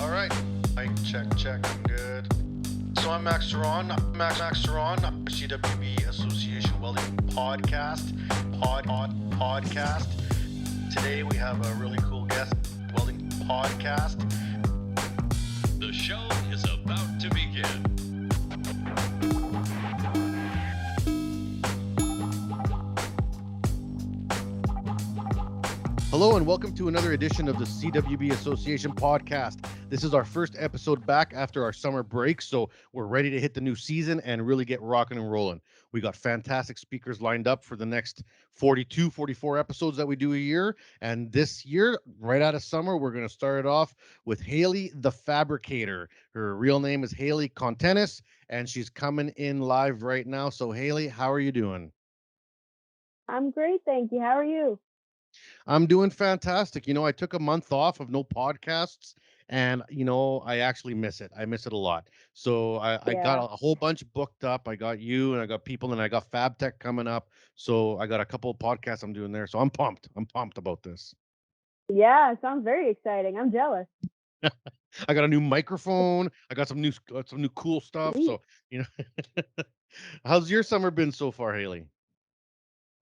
All right. Mic check. I'm good. So I'm Max Ceron. Max Ceron, CWB Association Welding Podcast. Podcast. Today we have a really cool guest. Welding Podcast. The show is about to begin. Hello and welcome to another edition of the CWB Association podcast. This is our first episode back after our summer break, so we're ready to hit the new season and really get rocking and rolling. We got fantastic speakers lined up for the next 42, 44 episodes that we do a year. And this year, right out of summer, we're going to start it off with Haley the Fabricator. Her real name is Haley Kontenis, and she's coming in live right now. So Haley, how are you doing? I'm great, thank you. How are you? I'm doing fantastic. I took a month off of no podcasts, and I actually miss it. I miss it a lot. So I got Yeah. a whole bunch booked up. I got you and I got people, and I got Fab Tech coming up. So I got a couple of podcasts I'm doing there. So I'm pumped. I'm pumped about this. Yeah, it sounds very exciting. I'm jealous. I got a new microphone. I got some new cool stuff. Sweet. So, how's your summer been so far, Haley?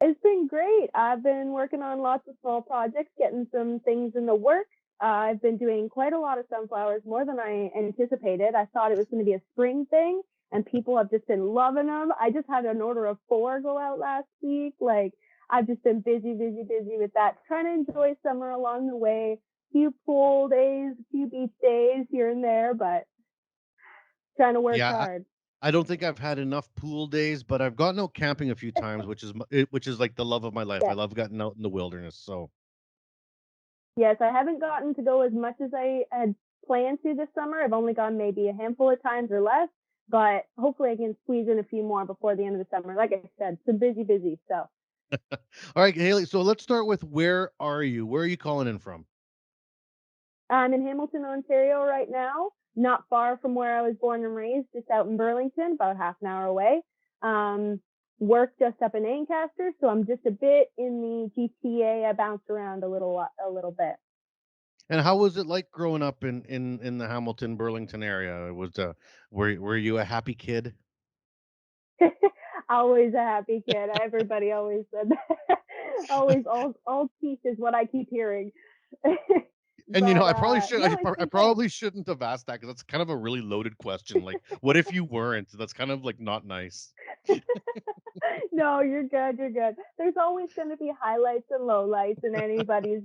It's been great. I've been working on lots of small projects, getting some things in the works. I've been doing quite a lot of sunflowers, more than I anticipated. I thought it was going to be a spring thing, and people have just been loving them. I just had an order of 4 go out last week. I've just been busy with that, trying to enjoy summer along the way. A few pool days, a few beach days here and there, but trying to work Yeah, hard. I don't think I've had enough pool days, but I've gotten out camping a few times, which is like the love of my life. I Yeah. love getting out in the wilderness. So. Yes, I haven't gotten to go as much as I had planned to this summer. I've only gone maybe a handful of times or less, but hopefully I can squeeze in a few more before the end of the summer. Like I said, it's been busy. So All right, Haley. So let's start with where are you? Where are you calling in from? I'm in Hamilton, Ontario right now, not far from where I was born and raised, just out in Burlington, about half an hour away. Work just up in Ancaster, so I'm just a bit in the GTA. I bounce around a little bit. And how was it like growing up in the Hamilton, Burlington area? Were you a happy kid? Always a happy kid. Everybody always said that. Always all teeth is what I keep hearing. And But I probably should. no, I it's been good. probably shouldn't have asked that because that's kind of a really loaded question. Like, what if you weren't? That's kind of like not nice. No, you're good. You're good. There's always going to be highlights and lowlights in anybody's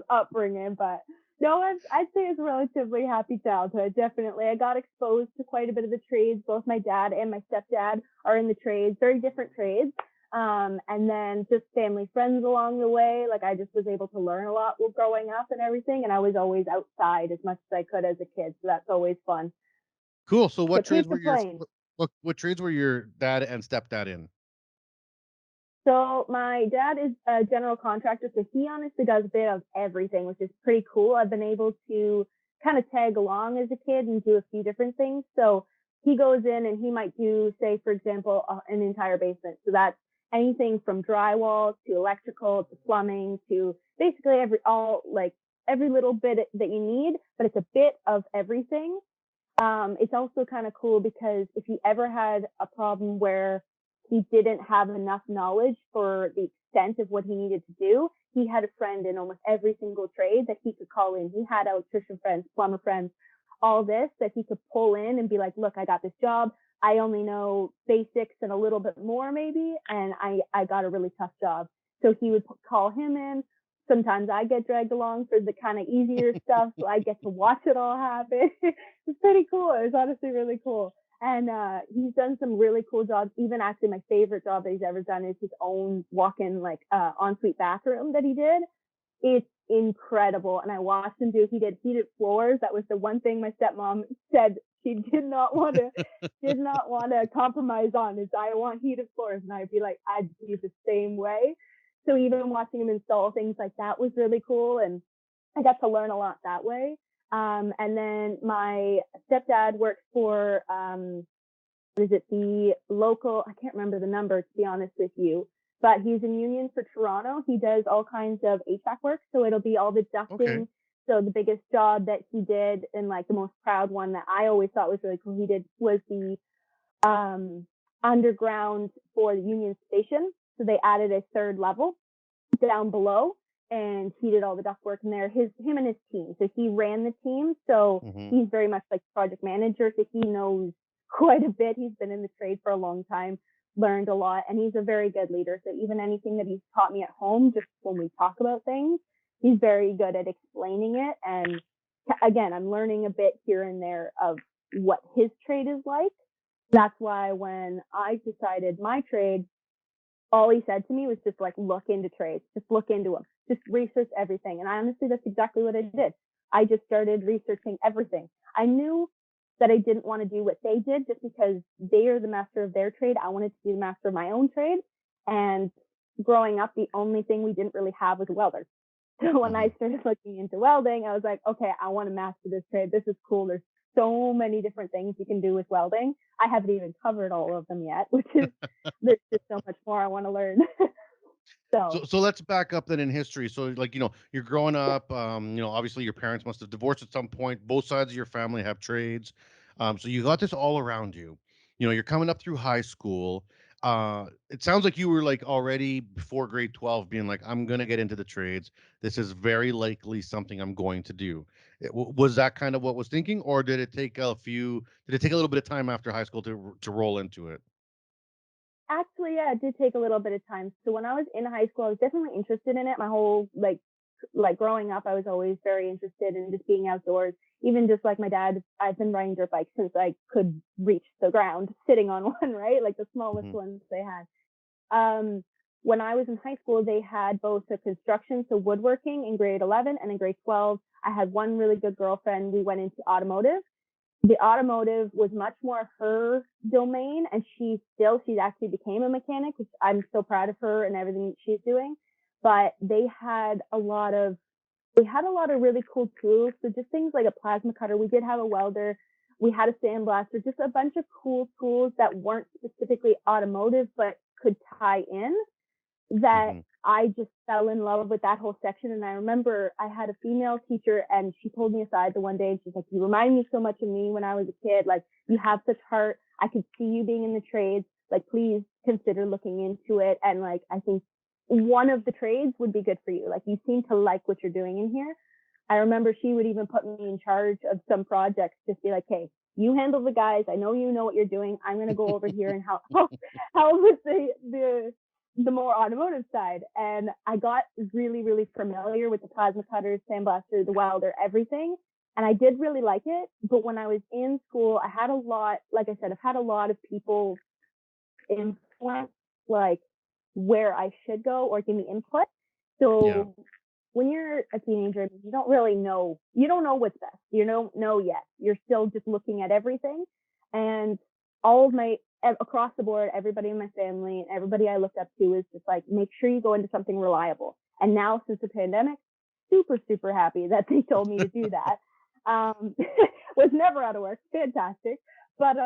upbringing, but no, I'd say it's a relatively happy childhood. Definitely, I got exposed to quite a bit of the trades. Both my dad and my stepdad are in the trades, very different trades. And then just family friends along the way. Like I just was able to learn a lot while growing up and everything. And I was always outside as much as I could as a kid, so that's always fun. Cool. So So can't complain. what trades were your dad and stepdad in? So my dad is a general contractor, so he honestly does a bit of everything, which is pretty cool. I've been able to kind of tag along as a kid and do a few different things. So he goes in and he might do, say, for example, an entire basement. So that's anything from drywall to electrical to plumbing to basically every little bit that you need, but it's a bit of everything. It's also kind of cool because if you ever had a problem where he didn't have enough knowledge for the extent of what he needed to do, he had a friend in almost every single trade that he could call in. He had electrician friends, plumber friends, all this that he could pull in and be like, look, I got this job. I only know basics and a little bit more maybe, and I got a really tough job. So he would call him in. Sometimes I get dragged along for the kind of easier stuff, so I get to watch it all happen. It's pretty cool. It was honestly really cool. And he's done some really cool jobs. Even actually, my favorite job that he's ever done is his own walk-in ensuite bathroom that he did. It's incredible. And I watched him do. He did heated floors. That was the one thing my stepmom said she did not want to compromise on. Is I want heated floors, and I'd be like, I'd be the same way. So even watching him install things like that was really cool, and I got to learn a lot that way. And then my stepdad works for, what is it, the local, I can't remember the number to be honest with you, but he's in union for Toronto. He does all kinds of HVAC work. So it'll be all the Okay. ducting So the biggest job that he did, and like the most proud one that I always thought was really cool, he did was the underground for the Union Station. So they added a third level down below, and he did all the duct work in there. Him and his team. So he ran the team. So he's very much like project manager. So he knows quite a bit. He's been in the trade for a long time, learned a lot, and he's a very good leader. So even anything that he's taught me at home, just when we talk about things, he's very good at explaining it. And again, I'm learning a bit here and there of what his trade is like. That's why when I decided my trade, all he said to me was just like, look into trades, just look into them, just research everything. And honestly, that's exactly what I did. I just started researching everything. I knew that I didn't want to do what they did just because they are the master of their trade. I wanted to be the master of my own trade. And growing up, the only thing we didn't really have was a welder. So when I started looking into welding, I was like, okay, I want to master this trade. This is cool. There's so many different things you can do with welding. I haven't even covered all of them yet, which is, there's just so much more I want to learn. So let's back up then in history. So like, you're growing up, obviously your parents must have divorced at some point. Both sides of your family have trades. So you got this all around you. You're coming up through high school. It sounds like you were like already before grade 12 being like, I'm going to get into the trades. This is very likely something I'm going to do. Was that kind of what was thinking, or did it take a little bit of time after high school to roll into it? Actually, yeah, it did take a little bit of time. So when I was in high school, I was definitely interested in it. My whole like growing up, I was always very interested in just being outdoors. Even just like my dad, I've been riding dirt bikes since I could reach the ground, sitting on one, right? Like the smallest ones they had. When I was in high school, they had both a construction, so woodworking in grade 11, and in grade 12, I had one really good girlfriend. We went into automotive. The automotive was much more her domain, and she actually became a mechanic, which I'm so proud of her and everything she's doing. But they had a lot of really cool tools. So just things like a plasma cutter. We did have a welder. We had a sandblaster, just a bunch of cool tools that weren't specifically automotive, but could tie in, that I just fell in love with that whole section. And I remember I had a female teacher, and she pulled me aside the one day, and she's like, you remind me so much of me when I was a kid. Like, you have such heart. I could see you being in the trades. Like, please consider looking into it. And like, I think one of the trades would be good for you. Like, you seem to like what you're doing in here. I remember she would even put me in charge of some projects, just be like, hey, you handle the guys. I know you know what you're doing. I'm going to go over here and help with the more automotive side. And I got really, really familiar with the plasma cutters, sandblaster, the welder, everything. And I did really like it. But when I was in school, I had a lot, like I said, I've had a lot of people influence, like, where I should go or give me input. So when you're a teenager, you don't really know, you don't know what's best. You don't know yet. You're still just looking at everything. And all of across the board, everybody in my family and everybody I looked up to is just like, make sure you go into something reliable. And now since the pandemic, super, super happy that they told me to do that. Was never out of work. Fantastic. But,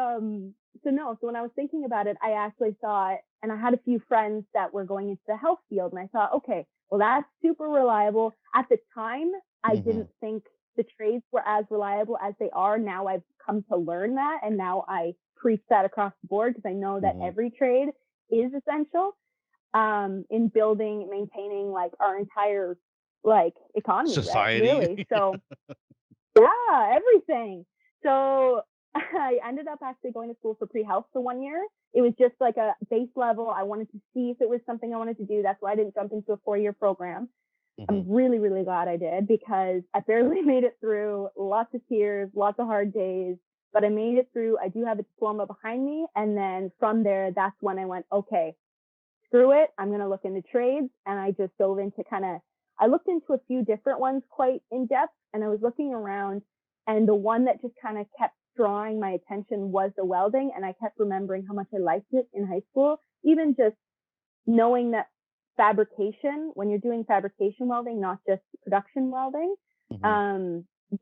so when I was thinking about it, I actually thought, and I had a few friends that were going into the health field, and I thought, okay, well, that's super reliable. At the time, I didn't think the trades were as reliable as they are. Now I've come to learn that, and now I preach that across the board, because I know that every trade is essential in building, maintaining like our entire like economy, society, right? Really. So yeah, everything. So I ended up actually going to school for pre-health for 1 year. It was just like a base level. I wanted to see if it was something I wanted to do. That's why I didn't jump into a 4-year program. I'm really, really glad I did, because I barely made it through. Lots of tears, lots of hard days, but I made it through. I do have a diploma behind me. And then from there, that's when I went, okay, screw it. I'm going to look into trades. And I just dove into I looked into a few different ones quite in depth, and I was looking around, and the one that just kind of kept drawing my attention was the welding. And I kept remembering how much I liked it in high school, even just knowing that fabrication, when you're doing fabrication welding, not just production welding,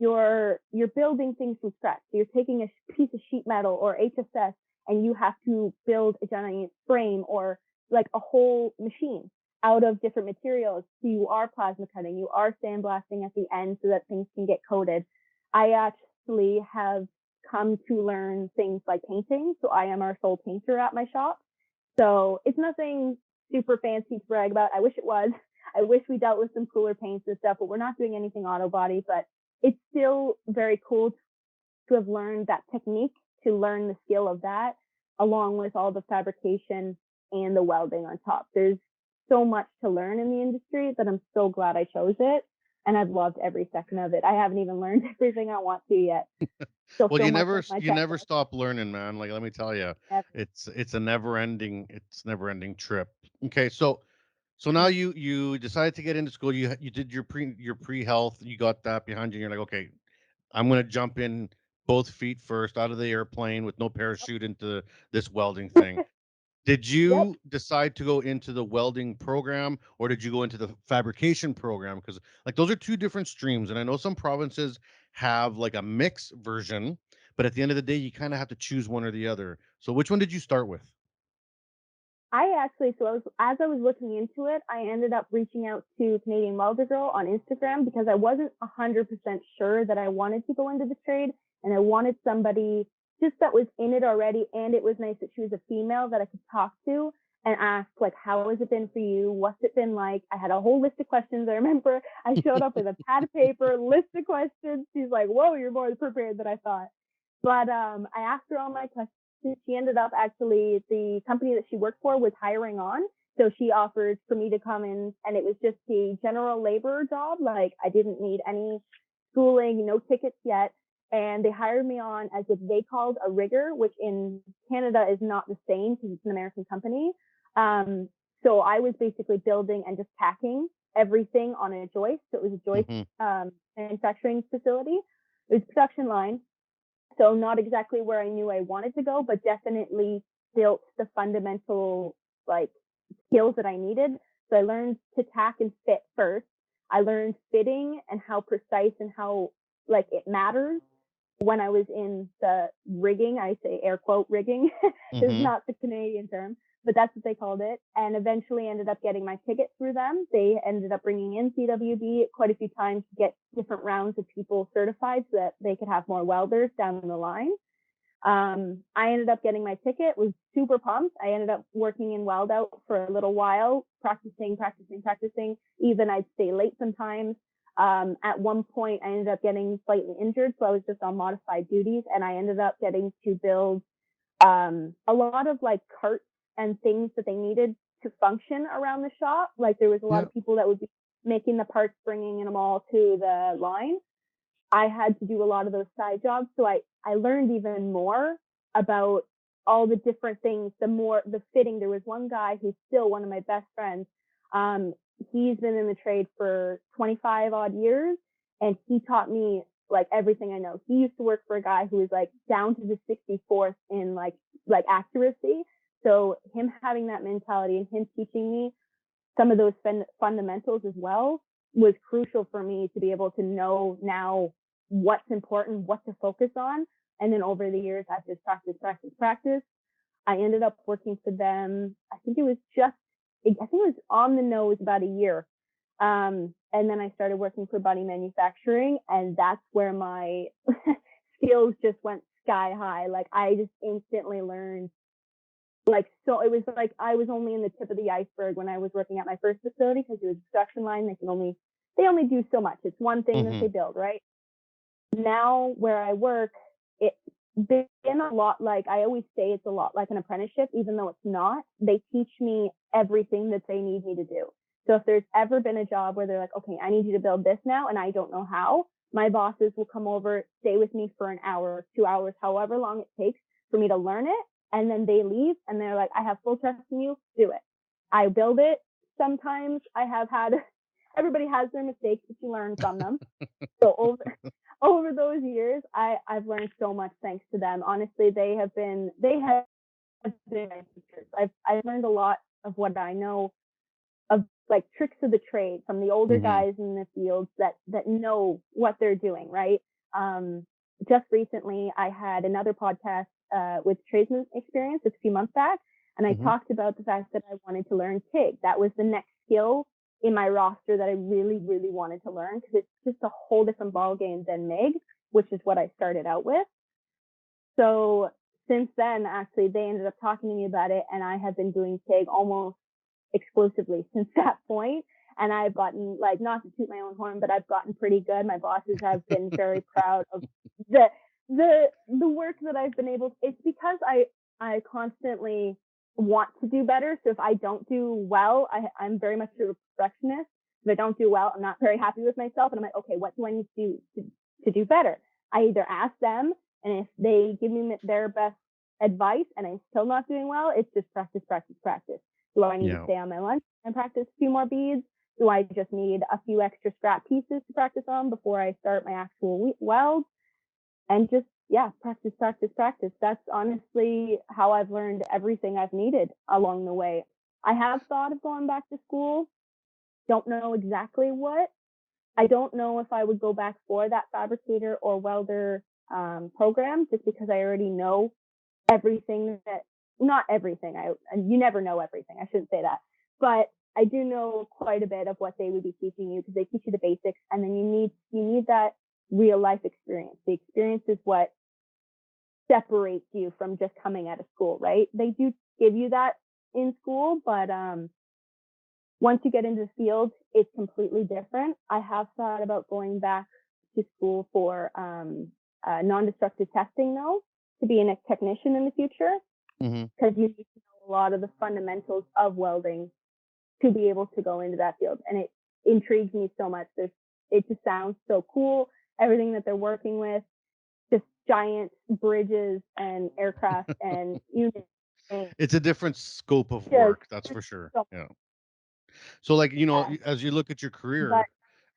you're building things from scratch. So you're taking a piece of sheet metal or HSS, and you have to build a giant frame or like a whole machine out of different materials. So you are plasma cutting, you are sandblasting at the end so that things can get coated. I actually have come to learn things like painting. So I am our sole painter at my shop. So it's nothing super fancy to brag about. I wish it was. I wish we dealt with some cooler paints and stuff, but we're not doing anything auto body. But it's still very cool to have learned that technique, to learn the skill of that, along with all the fabrication and the welding on top. There's so much to learn in the industry that I'm so glad I chose it. And I've loved every second of it. I haven't even learned everything I want to yet. Well, So you much never of my you never checklist. stop learning, man. Like, let me tell you, Ever. it's a never ending trip. Okay, so now you decided to get into school. You did your pre health. You got that behind you. And you're like, okay, I'm gonna jump in both feet first out of the airplane with no parachute into this welding thing. Did Yep. you decide to go into the welding program or did you go into the fabrication program? Because like those are two different streams, and I know some provinces have like a mix version, but at the end of the day, you kind of have to choose one or the other. So which one did you start with? As I was looking into it, I ended up reaching out to Canadian Welder Girl on Instagram because I wasn't 100% sure that I wanted to go into the trade, and I wanted somebody just that was in it already. And it was nice that she was a female that I could talk to and ask, like, how has it been for you? What's it been like? I had a whole list of questions. I remember I showed up with a pad of paper, list of questions. She's like, whoa, you're more prepared than I thought. But I asked her all my questions. She ended up actually, the company that she worked for was hiring on. So she offered for me to come in, and it was just a general labor job. Like, I didn't need any schooling, no tickets yet. And they hired me on as if they called a rigger, which in Canada is not the same because it's an American company. So I was basically building and just tacking everything on a joist. So it was a joist manufacturing facility. It was a production line. So not exactly where I knew I wanted to go, but definitely built the fundamental like skills that I needed. So I learned to tack and fit first. I learned fitting and how precise and how like it matters when I was in the rigging. I say air quote rigging. This is not the Canadian term, but that's what they called it. And eventually ended up getting my ticket through them. They ended up bringing in CWB quite a few times to get different rounds of people certified so that they could have more welders down the line. I ended up getting my ticket, was super pumped. I ended up working in weld out for a little while, practicing. Even I'd stay late sometimes. At one point, I ended up getting slightly injured, so I was just on modified duties, and I ended up getting to build a lot of like carts and things that they needed to function around the shop. Like there was a lot of people that would be making the parts, bringing them all to the line. I had to do a lot of those side jobs. So I learned even more about all the different things, the fitting. There was one guy who's still one of my best friends. He's been in the trade for 25 odd years, and he taught me like everything I know. He used to work for a guy who was like down to the 64th in like accuracy. So him having that mentality and him teaching me some of those fundamentals as well was crucial for me to be able to know now what's important, what to focus on. And then over the years, I've just practice. I ended up working for them. I think it was on the nose about a year. And then I started working for Butty Manufacturing, and that's where my skills just went sky high. Like I just instantly learned. Like, so it was like I was only in the tip of the iceberg when I was working at my first facility because it was a production line. They only do so much. It's one thing that they build, right? Now where I work, it's been a lot like, I always say it's a lot like an apprenticeship, even though it's not. They teach me everything that they need me to do. So if there's ever been a job where they're like, okay, I need you to build this now, and I don't know how, my bosses will come over, stay with me for an hour, 2 hours, however long it takes for me to learn it. And then they leave and they're like, I have full trust in you, do it. I build it. Sometimes everybody has their mistakes, but you learn from them. So over those years, I've learned so much thanks to them. Honestly, they have been my teachers. I've learned a lot of what I know of like tricks of the trade from the older guys in the fields that know what they're doing, right? Just recently, I had another podcast with tradesman experience a few months back, and I talked about the fact that I wanted to learn TIG. That was the next skill in my roster that I really, really wanted to learn, because it's just a whole different ballgame than MIG, which is what I started out with. So since then, actually, they ended up talking to me about it, and I have been doing TIG almost exclusively since that point. And I've gotten, like, not to toot my own horn, but I've gotten pretty good. My bosses have been very proud of the work that I've been able to. It's because I constantly want to do better. So if I don't do well, I'm very much a perfectionist. If I don't do well, I'm not very happy with myself, and I'm like, okay, what do I need to do to do better? I either ask them, and if they give me their best advice and I'm still not doing well, it's just practice, practice, practice. Do I need to stay on my lunch and practice a few more beads? Do I just need a few extra scrap pieces to practice on before I start my actual weld? And just, practice, practice, practice. That's honestly how I've learned everything I've needed along the way. I have thought of going back to school. Don't know exactly what. I don't know if I would go back for that fabricator or welder program, just because I already know everything not everything. You never know everything. I shouldn't say that. But I do know quite a bit of what they would be teaching you, because they teach you the basics, and then you need that real life experience. The experience is what separates you from just coming out of school, right? They do give you that in school, but once you get into the field, it's completely different. I have thought about going back to school for non-destructive testing, though, to be a technician in the future, because you need to know a lot of the fundamentals of welding to be able to go into that field. And it intrigues me so much. It just sounds so cool. Everything that they're working with, just giant bridges and aircraft and units. It's a different scope of work, that's for sure. Yeah. So, like, as you look at your career,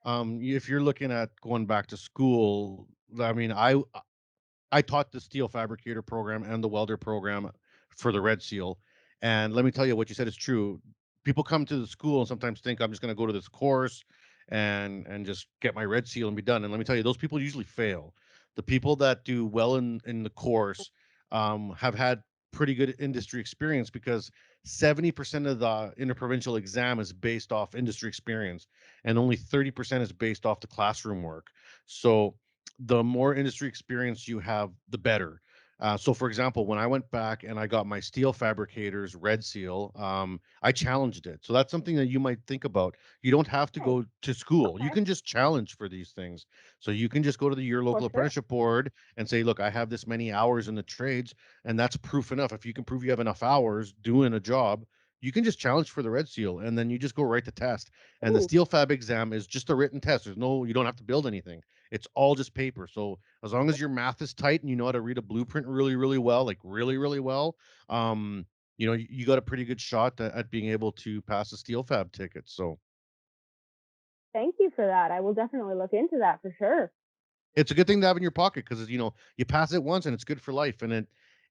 if you're looking at going back to school, I mean, I taught the steel fabricator program and the welder program for the Red Seal. And let me tell you, what you said is true. People come to the school and sometimes think I'm just going to go to this course and just get my Red Seal and be done. And let me tell you, those people usually fail. The people that do well in the course have had pretty good industry experience, because 70% of the interprovincial exam is based off industry experience, and only 30% is based off the classroom work. So the more industry experience you have, the better. So, for example, when I went back and I got my steel fabricators Red Seal, I challenged it. So that's something that you might think about. You don't have to go to school. You can just challenge for these things. So you can just go to your local apprenticeship board and say, look, I have this many hours in the trades, and that's proof enough. If you can prove you have enough hours doing a job, you can just challenge for the Red Seal, and then you just go write the test. And the steel fab exam is just a written test. You don't have to build anything. It's all just paper. So as long as your math is tight and you know how to read a blueprint really, really well, like really, really well, you got a pretty good shot at being able to pass a steel fab ticket. So thank you for that. I will definitely look into that for sure. it's a good thing to have in your pocket, because you pass it once and it's good for life, and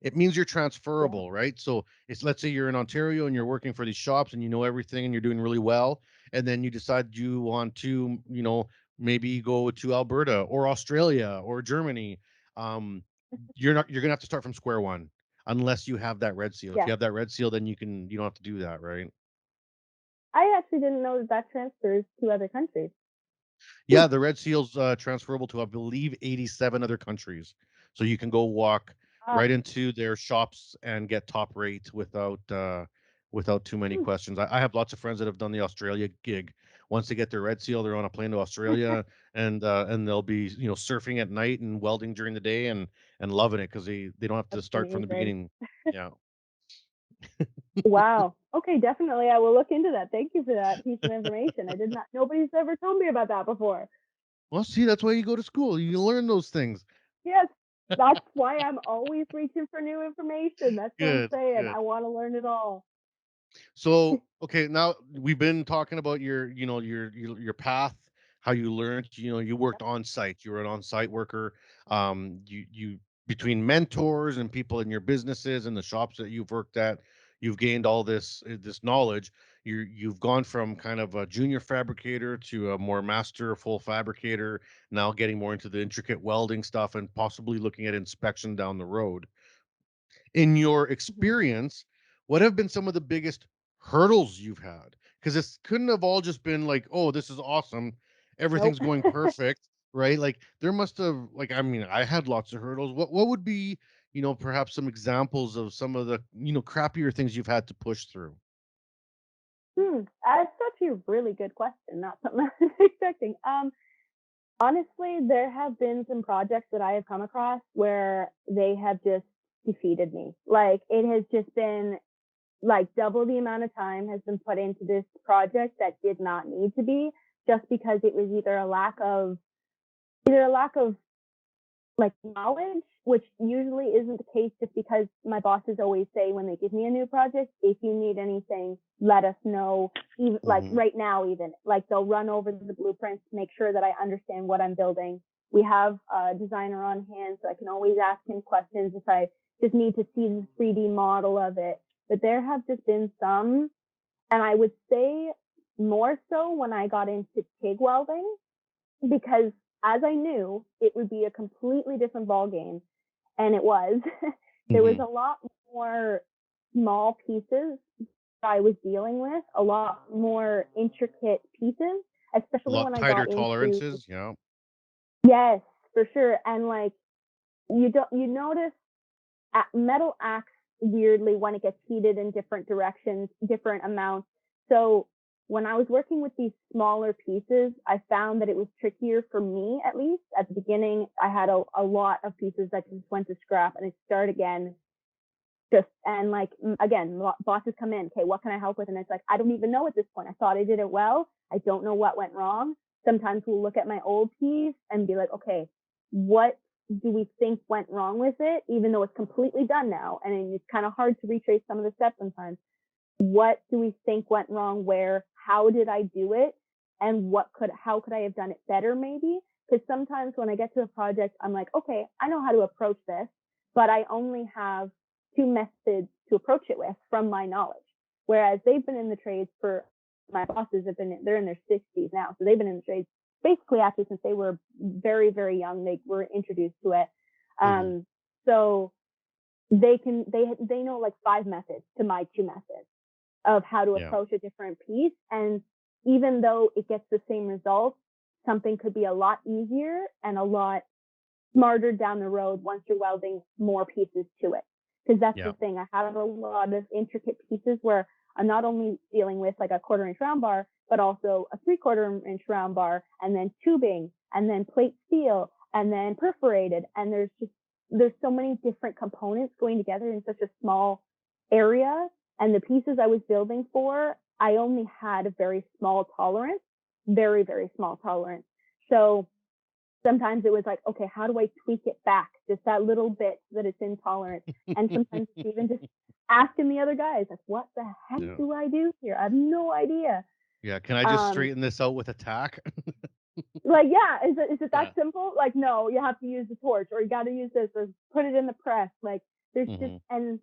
it means you're transferable, right? So let's say you're in Ontario and you're working for these shops and you know everything and you're doing really well, and then you decide you want to, maybe go to Alberta or Australia or Germany. You're gonna have to start from square one unless you have that Red Seal. If you have that Red Seal, then you don't have to do that, right? I actually didn't know that transfers to other countries. Yeah, the Red Seal's transferable to, I believe, 87 other countries. So you can go walk right into their shops and get top rate without too many questions. I have lots of friends that have done the Australia gig. Once they get their Red Seal, they're on a plane to Australia, and they'll be surfing at night and welding during the day, and loving it, because they don't have to start from the beginning. Yeah. Wow. Okay, definitely. I will look into that. Thank you for that piece of information. Nobody's ever told me about that before. Well, see, that's why you go to school. You learn those things. Yes, that's why I'm always reaching for new information. That's what I'm saying. Good. I want to learn it all. So, okay, now we've been talking about your path, how you learned. You worked on site. You were an on-site worker. You between mentors and people in your businesses and the shops that you've worked at, you've gained all this knowledge. You've gone from kind of a junior fabricator to a more master full fabricator, now getting more into the intricate welding stuff and possibly looking at inspection down the road. In your experience, what have been some of the biggest hurdles you've had? because it couldn't have all just been like, oh, this is awesome, Nope. everything's going perfect, right? Like there must have, like, I mean, I had lots of hurdles. What would be, perhaps some examples of some of the, crappier things you've had to push through? That's such a really good question. Not something I was expecting. Honestly, there have been some projects that I have come across where they have just defeated me. Like it has just been like double the amount of time has been put into this project that did not need to be, just because it was either a lack of like knowledge, which usually isn't the case, just because my bosses always say when they give me a new project, if you need anything, let us know. Even like Hmm. right now, even like they'll run over the blueprints to make sure that I understand what I'm building. We have a designer on hand, so I can always ask him questions if I just need to see the 3D model of it. But there have just been some, and I would say more so when I got into TIG welding, because as I knew, it would be a completely different ball game, and it was. There was Hmm. a lot more small pieces I was dealing with, a lot more intricate pieces, A especially lot when I tighter got into, tolerances. Yeah. yes, for sure. And like you notice metal acts weirdly when it gets heated in different directions, different amounts. So when I was working with these smaller pieces, I found that it was trickier for me, at least at the beginning. I had a lot of pieces that just went to scrap and it start again. Just and like again, bosses come in. Okay, what can I help with? And it's like I don't even know at this point. I thought I did it well. I don't know what went wrong. Sometimes we'll look at my old piece and be like, okay, what do we think went wrong with it? Even though it's completely done now, and it's kind of hard to retrace some of the steps sometimes. What do we think went wrong? Where? How did I do it? And how could I have done it better? Maybe because sometimes when I get to a project, I'm like, okay, I know how to approach this, but I only have two methods to approach it with from my knowledge. Whereas they've been in the trades for my bosses they're in their 60s now, so they've been in the trades basically actually since they were very very young. They were introduced to it, Hmm. so they know like five methods to my two methods of how to Yeah. approach a different piece. And even though it gets the same results, something could be a lot easier and a lot smarter down the road once you're welding more pieces to it. Because that's Yeah. the thing. I have a lot of intricate pieces where I'm not only dealing with like a 1/4 inch round bar, but also a 3/4 inch round bar, and then tubing, and then plate steel, and then perforated. And there's so many different components going together in such a small area. And the pieces I was building for, I only had a very small tolerance, very, very small tolerance. So sometimes it was like, okay, how do I tweak it back just that little bit so that it's intolerant? And sometimes it's even just asking the other guys, like, what the heck Yeah. do I do here? I have no idea. Yeah. Can I just Um, straighten this out with a tack? like, yeah, is it that Yeah. simple? Like, no, you have to use the torch, or you got to use this, or put it in the press. Like, there's just, Hmm. and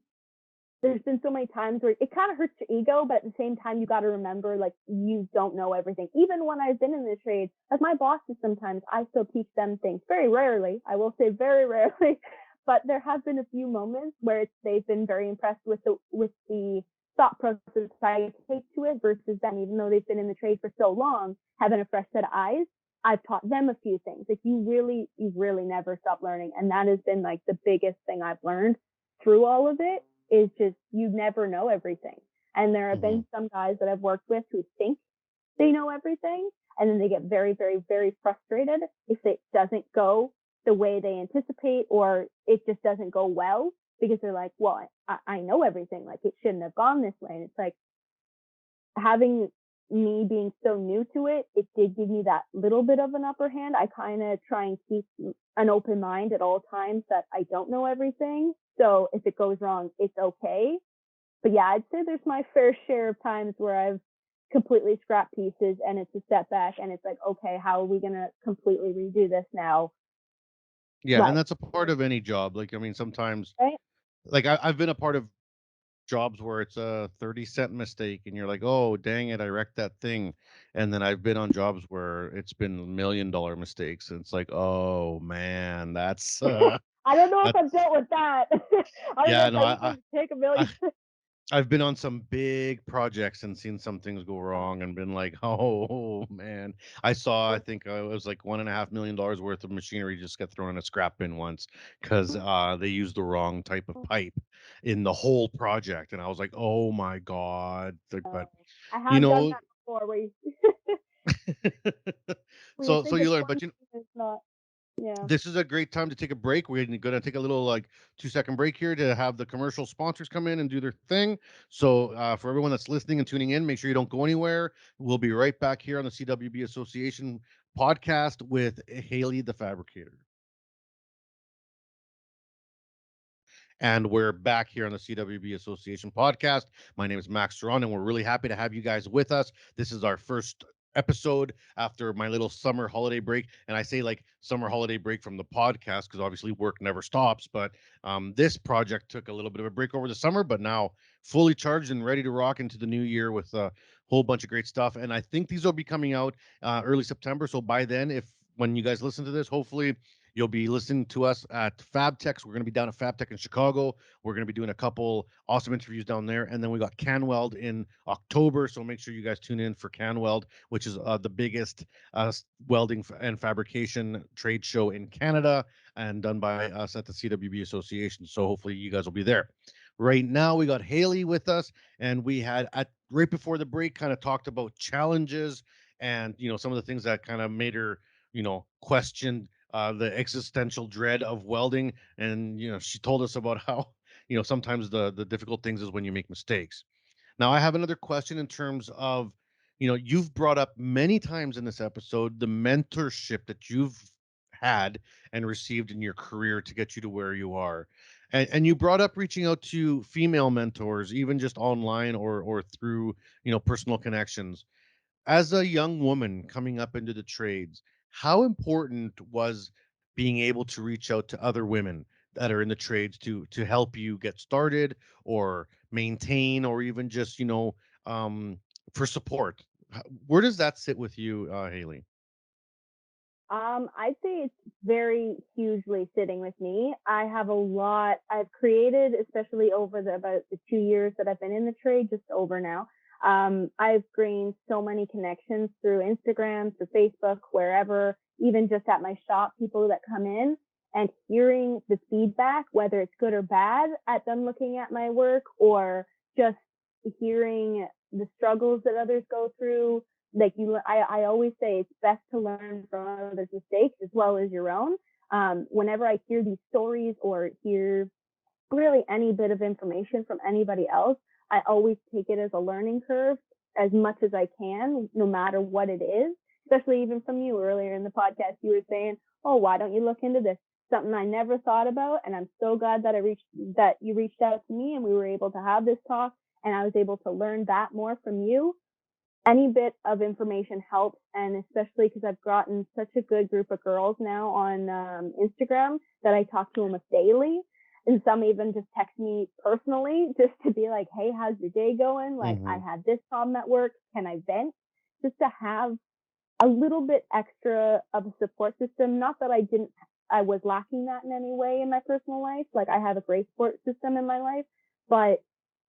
there's been so many times where it kind of hurts your ego, but at the same time, you got to remember, like, you don't know everything. Even when I've been in the trade, like my bosses, sometimes I still teach them things. Very rarely, I will say, very rarely, but there have been a few moments where they've been very impressed with the thought process I take to it versus them, even though they've been in the trade for so long, having a fresh set of eyes. I've taught them a few things. Like you really never stop learning, and that has been like the biggest thing I've learned through all of it is just you never know everything. And there have Hmm. been some guys that I've worked with who think they know everything, and then they get very, very, very frustrated if it doesn't go the way they anticipate, or it just doesn't go well, because they're like, well, I know everything. Like it shouldn't have gone this way. And it's like having me being so new to it, it did give me that little bit of an upper hand. I kind of try and keep an open mind at all times that I don't know everything. So if it goes wrong, it's okay. But yeah, I'd say there's my fair share of times where I've completely scrapped pieces and it's a setback and it's like, okay, how are we going to completely redo this now? Yeah. And Like, that's a part of any job. Like, I mean, sometimes, right? like, I've been a part of jobs where it's a 30-cent mistake and you're like, oh, dang it, I wrecked that thing. And then I've been on jobs where it's been $1 million mistakes. And it's like, oh, man, that's, I don't know if that's, I've dealt with that. I don't know yeah, if no, I even take a I, million. I've been on some big projects and seen some things go wrong and been like, oh man. I think it was like $1.5 million worth of machinery just got thrown in a scrap bin once because they used the wrong type of pipe in the whole project. And I was like, oh my God. But I you have done know, that before where you, where you so think it's you learn, one but thing, it's not. Yeah. this is a great time to take a break. We're going to take a little like 2 second break here to have the commercial sponsors come in and do their thing. So for everyone that's listening and tuning in, make sure you don't go anywhere. We'll be right back here on the CWB Association podcast with Haley the Fabricator. And we're back here on the CWB Association podcast. My name is Max Ceron, and we're really happy to have you guys with us. This is our first episode after my little summer holiday break. And I say like summer holiday break from the podcast because obviously work never stops. But this project took a little bit of a break over the summer, but now fully charged and ready to rock into the new year with a whole bunch of great stuff. And I think these will be coming out early September. So by then, if when you guys listen to this, hopefully you'll be listening to us at FabTech. We're going to be down at FabTech in Chicago. We're going to be doing a couple awesome interviews down there. And then we got CanWeld in October. So make sure you guys tune in for CanWeld, which is the biggest welding and fabrication trade show in Canada and done by us at the CWB Association. So hopefully you guys will be there. Right now, we got Haley with us, and we had at right before the break kind of talked about challenges and some of the things that kind of made her question the existential dread of welding. And she told us about how sometimes the difficult things is when you make mistakes. Now I have another question in terms of you've brought up many times in this episode the mentorship that you've had and received in your career to get you to where you are. And you brought up reaching out to female mentors, even just online or through personal connections. As a young woman coming up into the trades, how important was being able to reach out to other women that are in the trades to help you get started or maintain or even just um, for support? Where does that sit with you, Haley? I'd say it's very hugely sitting with me. I have a lot I've created, especially over about the 2 years that I've been in the trade, just over now. I've gained so many connections through Instagram, through Facebook, wherever, even just at my shop, people that come in and hearing the feedback, whether it's good or bad at them looking at my work or just hearing the struggles that others go through. Like I always say it's best to learn from others' mistakes as well as your own. Whenever I hear these stories or hear really any bit of information from anybody else, I always take it as a learning curve as much as I can, no matter what it is. Especially even from you earlier in the podcast, you were saying, "Oh, why don't you look into this?" Something I never thought about, and I'm so glad that you reached out to me and we were able to have this talk, and I was able to learn that more from you. Any bit of information helps, and especially because I've gotten such a good group of girls now on Instagram that I talk to almost daily, and some even just text me personally just to be like, "Hey, how's your day going? Like, I Hmm. had this problem at work, can I vent?" Just to have a little bit extra of a support system. Not that I was lacking that in any way in my personal life. Like, I have a great support system in my life, but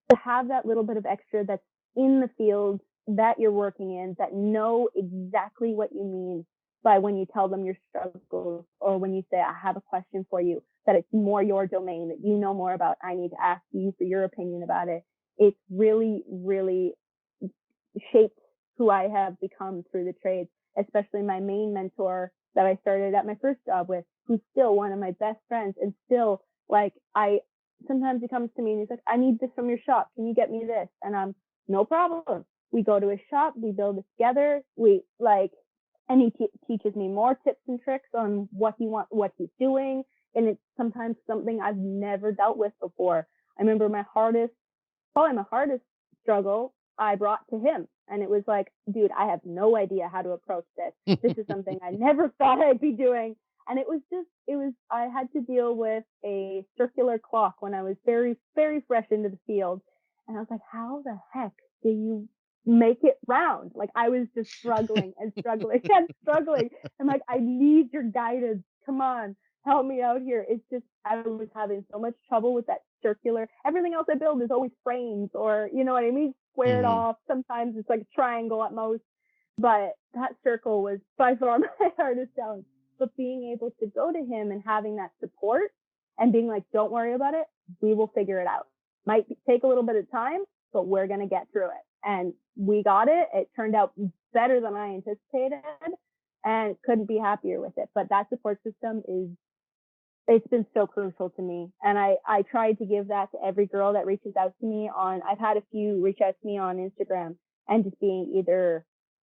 to have that little bit of extra that's in the field that you're working in, that know exactly what you mean by when you tell them your struggles or when you say, "I have a question for you," that it's more your domain, that you know more about. I need to ask you for your opinion about it. It's really, really shaped who I have become through the trades, especially my main mentor that I started at my first job with, who's still one of my best friends. And still, like, sometimes he comes to me and he's like, "I need this from your shop. Can you get me this?" And I'm, "No problem." We go to his shop, we build it together. And he teaches me more tips and tricks on what he's doing. And it's sometimes something I've never dealt with before. I remember probably my hardest struggle I brought to him. And it was like, "Dude, I have no idea how to approach this. This is something I never thought I'd be doing." And I had to deal with a circular clock when I was very, very fresh into the field. And I was like, "How the heck do you make it round?" Like, I was just struggling and struggling and struggling. I'm like, "I need your guidance. Come on." help me out here. It's just I was having so much trouble with that circular. Everything else I build is always frames or you know what I mean, squared Hmm. off. Sometimes it's like a triangle at most. But that circle was by far my hardest challenge. But being able to go to him and having that support and being like, don't worry about it, we will figure it out. Might take a little bit of time, but we're going to get through it. And we got it. It turned out better than I anticipated and couldn't be happier with it. But that support system it's been so crucial to me. And I tried to give that to every girl that reaches out to me I've had a few reach out to me on Instagram and just being either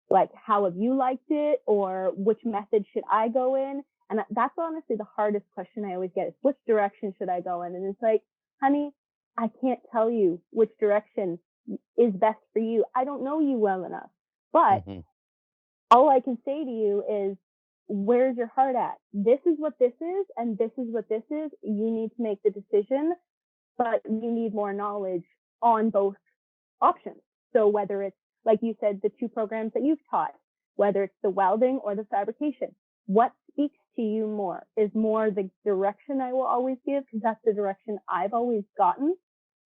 like, how have you liked it? Or which method should I go in? And that's honestly the hardest question I always get is which direction should I go in? And it's like, honey, I can't tell you which direction is best for you. I don't know you well enough. But Hmm. all I can say to you is, where's your heart at? This is what this is, and this is what this is. You need to make the decision, but you need more knowledge on both options. So whether it's, like you said, the two programs that you've taught, whether it's the welding or the fabrication, what speaks to you more is more the direction I will always give because that's the direction I've always gotten.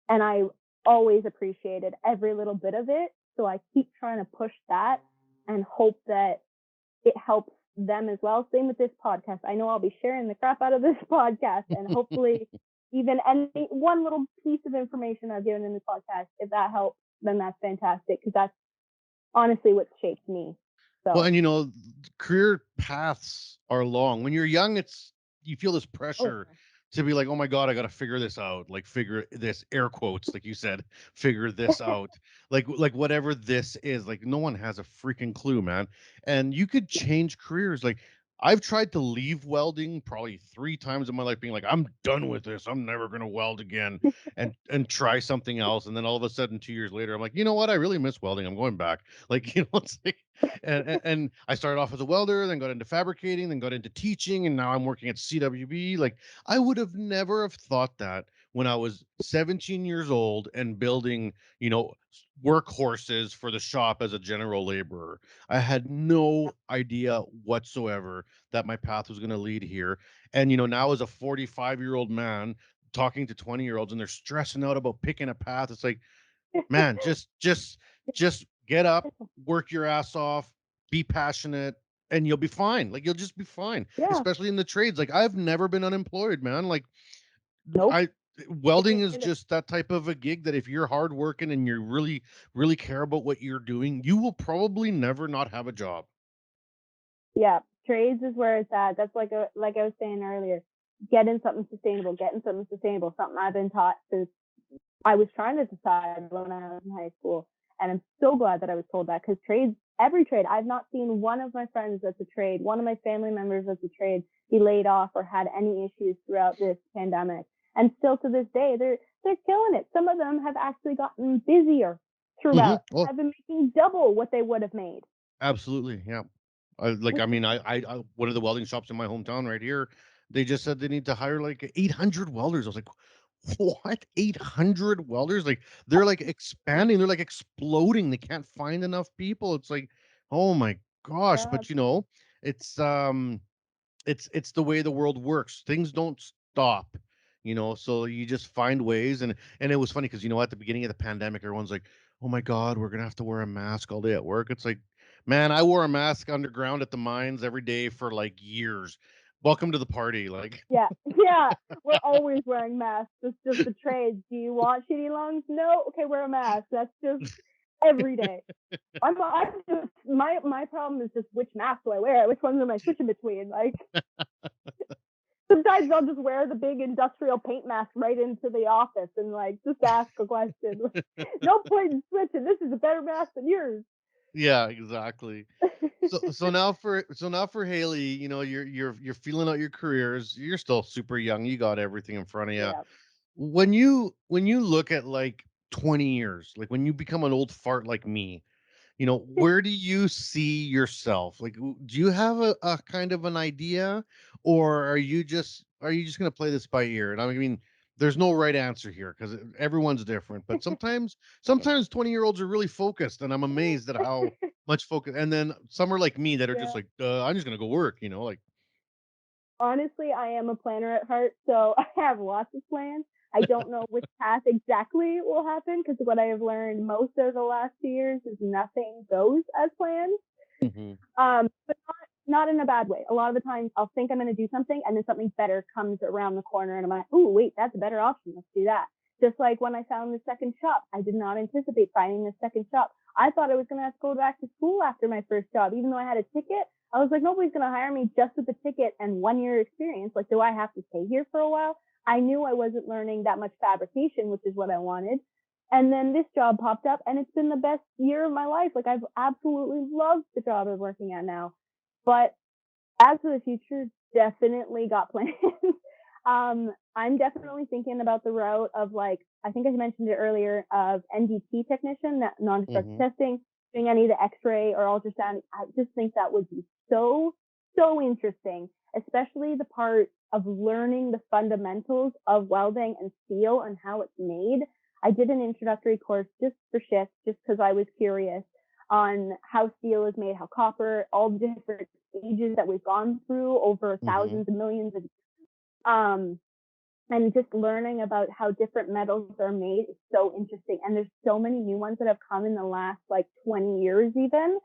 And I always appreciated every little bit of it. So I keep trying to push that and hope that it helps them as well. Same with this podcast. I know I'll be sharing the crap out of this podcast and hopefully even any one little piece of information I've given in this podcast, if that helps, then that's fantastic because that's honestly what shaped me. Well, So, and career paths are long. When you're young, you feel this oh, pressure to be like, oh my God, I got to figure this out. Like figure this air quotes, like you said, figure this out. Like whatever this is, like no one has a freaking clue, man. And you could change careers. Like I've tried to leave welding probably 3 times in my life, being like, I'm done with this. I'm never gonna weld again, and try something else. And then all of a sudden, 2 years later, I'm like, you know what? I really miss welding. I'm going back. Like, it's like and I started off as a welder, then got into fabricating, then got into teaching, and now I'm working at CWB. Like I would have never have thought that when I was 17 years old and building, workhorses for the shop as a general laborer. I had no idea whatsoever that my path was going to lead here. And now as a 45-year-old man talking to 20-year-olds and they're stressing out about picking a path, it's like, man, just get up, work your ass off, be passionate, and you'll be fine. Like you'll just be fine, yeah, especially in the trades. Like I've never been unemployed, man. Like nope. I welding is just that type of a gig that if you're hardworking and you really, really care about what you're doing, you will probably never not have a job. Yeah, trades is where it's at. That's like I was saying earlier. Getting something sustainable, something I've been taught since I was trying to decide when I was in high school. And I'm so glad that I was told that because every trade, I've not seen one of my friends that's a trade, one of my family members that's a trade be laid off or had any issues throughout this pandemic. And still to this day, they're killing it. Some of them have actually gotten busier Hmm. throughout, Oh, have been making double what they would have made. absolutely. Yeah. I Which is mean, I one of the welding shops in my hometown right here, they just said they need to hire like 800 welders. I was like, what? 800 welders? Like they're like expanding, they're like exploding. They can't find enough people. It's like, oh my gosh. yeah, But it's it's the way the world works. Things don't stop, so you just find ways. And it was funny because at the beginning of the pandemic, everyone's like, oh my God, we're gonna have to wear a mask all day at work. It's like, man, I wore a mask underground at the mines every day for like years. Welcome to the party. Like, yeah, yeah. We're always wearing masks. It's just the trade. Do you want shitty lungs? No. Okay, wear a mask. That's just every day. I just my problem is just which mask do I wear? Which ones am I switching between? Like sometimes I'll just wear the big industrial paint mask right into the office and like just ask a question. No point in switching. This is a better mask than yours. yeah, exactly. So now for Haley, you're feeling out your careers. You're still super young. You got everything in front of you. Yeah. When you look at like 20 years, like when you become an old fart like me, where do you see yourself? Like, do you have a kind of an idea, or are you just gonna play this by ear? And I mean, there's no right answer here because everyone's different. But sometimes 20-year-olds are really focused, and I'm amazed at how much focus. And then some are like me that are just Yeah. like, I'm just gonna go work, like. honestly, I am a planner at heart, so I have lots of plans. I don't know which path exactly will happen because what I have learned most of the last 2 years is nothing goes as planned. Mhm. But not in a bad way. A lot of the times I'll think I'm going to do something and then something better comes around the corner and I'm like, oh, wait, that's a better option. Let's do that. Just like when I found the second shop, I did not anticipate finding the second shop. I thought I was going to have to go back to school after my first job, even though I had a ticket. I was like, nobody's going to hire me just with the ticket and 1 year experience. Like, do I have to stay here for a while? I knew I wasn't learning that much fabrication, which is what I wanted. And then this job popped up and it's been the best year of my life. Like I've absolutely loved the job I'm working at now. But as for the future, definitely got plans. I'm definitely thinking about the route of like, I think I mentioned it earlier, of NDT technician, that non-destructive Mhm. testing, doing any of the X-ray or ultrasound. I just think that would be so interesting, especially the part of learning the fundamentals of welding and steel and how it's made. I did an introductory course just for shifts, just because I was curious on how steel is made, how copper, all the different stages that we've gone through over Mhm. thousands and millions of um and just learning about how different metals are made is so interesting. And there's so many new ones that have come in the last like 20 years even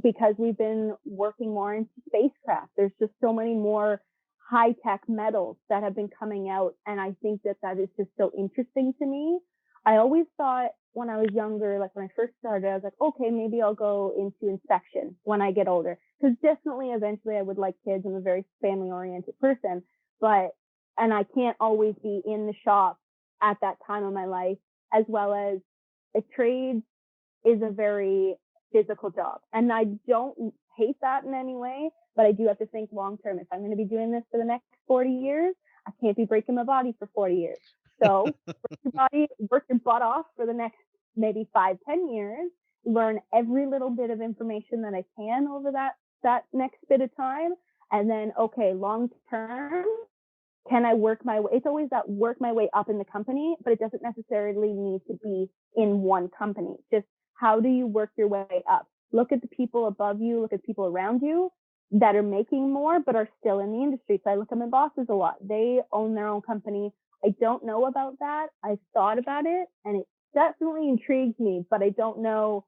because we've been working more into spacecraft. There's just so many more high tech metals that have been coming out. And I think that that is just so interesting to me. I always thought when I was younger, like when I first started, I was like, okay, maybe I'll go into inspection when I get older. Because definitely eventually I would like kids. I'm a very family oriented person. But, and I can't always be in the shop at that time of my life, as well as a trade is a very physical job. And I don't hate that in any way, but I do have to think long term. If I'm going to be doing this for the next 40 years, I can't be breaking my body for 40 years. So work your butt off for the next maybe 5, 10 years, learn every little bit of information that I can over that next bit of time. And then, okay, long term, can I work my way? It's always that work my way up in the company, but it doesn't necessarily need to be in one company. Just how do you work your way up? Look at the people above you, look at people around you that are making more, but are still in the industry. So I look at my bosses a lot. They own their own company. I don't know about that. I've thought about it and it definitely intrigues me, but I don't know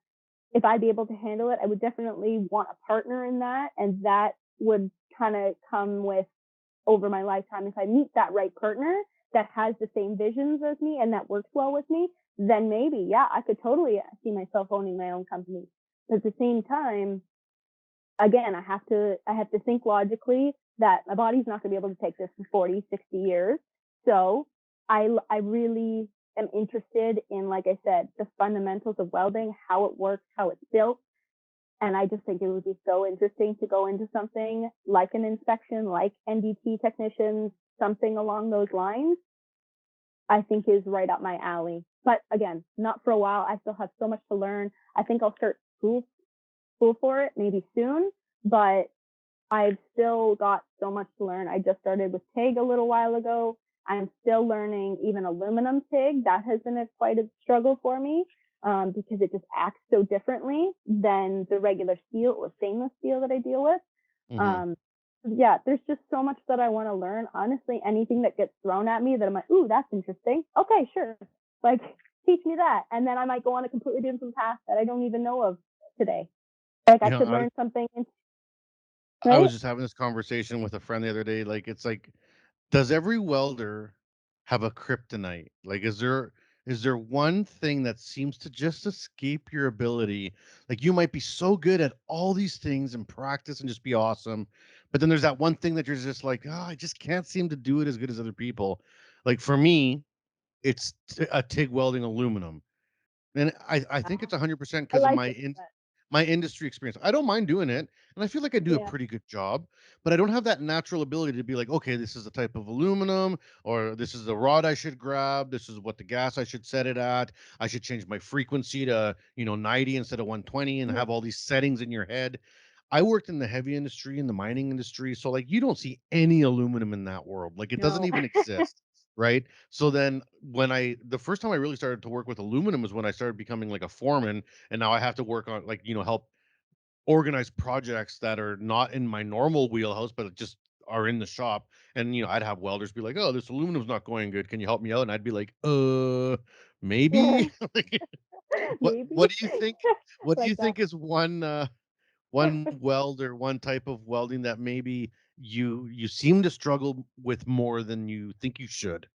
if I'd be able to handle it. I would definitely want a partner in that. And that would kind of come with over my lifetime. If I meet that right partner that has the same visions as me and that works well with me, then maybe, yeah, I could totally see myself owning my own company. But at the same time, again, I have to think logically that my body's not going to be able to take this for 40, 60 years. So I really am interested in, like I said, the fundamentals of welding, how it works, how it's built, and I just think it would be so interesting to go into something like an inspection, like NDT technicians, something along those lines. I think is right up my alley. But again, not for a while. I still have so much to learn. I think I'll start school for it maybe soon, but I've still got so much to learn. I just started with TIG a little while ago. I'm still learning even aluminum TIG. That has been quite a struggle for me because it just acts so differently than the regular steel or stainless steel that I deal with. Mhm. Um, yeah, there's just so much that I want to learn. Honestly, anything that gets thrown at me that I'm like, ooh, that's interesting. Okay, sure. Like, teach me that. And then I might go on a completely different path that I don't even know of today. Like, I You know, could I learn something, I right? was just having this conversation with a friend the other day. Like, it's like, does every welder have a kryptonite? Like, is there one thing that seems to just escape your ability? Like, you might be so good at all these things and practice and just be awesome, but then there's that one thing that you're just like, oh, I just can't seem to do it as good as other people. Like for me, it's a TIG welding aluminum. And I think it's 100% I because of like it. my industry experience. I don't mind doing it, and I feel like I do a Yeah. pretty good job, but I don't have that natural ability to be like, okay, this is the type of aluminum, or this is the rod I should grab, this is what the gas I should set it at. I should change my frequency to 90 instead of 120, and Mhm. have all these settings in your head. I worked in the heavy industry, in the mining industry, so like you don't see any aluminum in that world. Like it doesn't No. even exist, right? So then the first time I really started to work with aluminum was when I started becoming like a foreman, and now I have to work on, like, help organize projects that are not in my normal wheelhouse, but just are in the shop, and I'd have welders be like, "Oh, this aluminum's not going good. Can you help me out?" And I'd be like, maybe." Like, what Maybe. do you think? What do you Like that. think is one welder, one type of welding that maybe you seem to struggle with more than you think you should?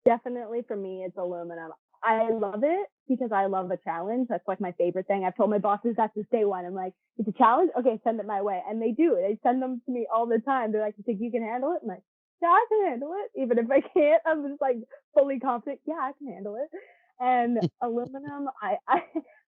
Definitely for me, it's aluminum. I love it because I love a challenge. That's like my favorite thing. I've told my bosses that since day one. I'm like, it's a challenge? Okay, send it my way. And they do. They send them to me all the time. They're like, you think you can handle it? I'm like, yeah, I can handle it. Even if I can't, I'm just like fully confident. Yeah, I can handle it. And aluminum, I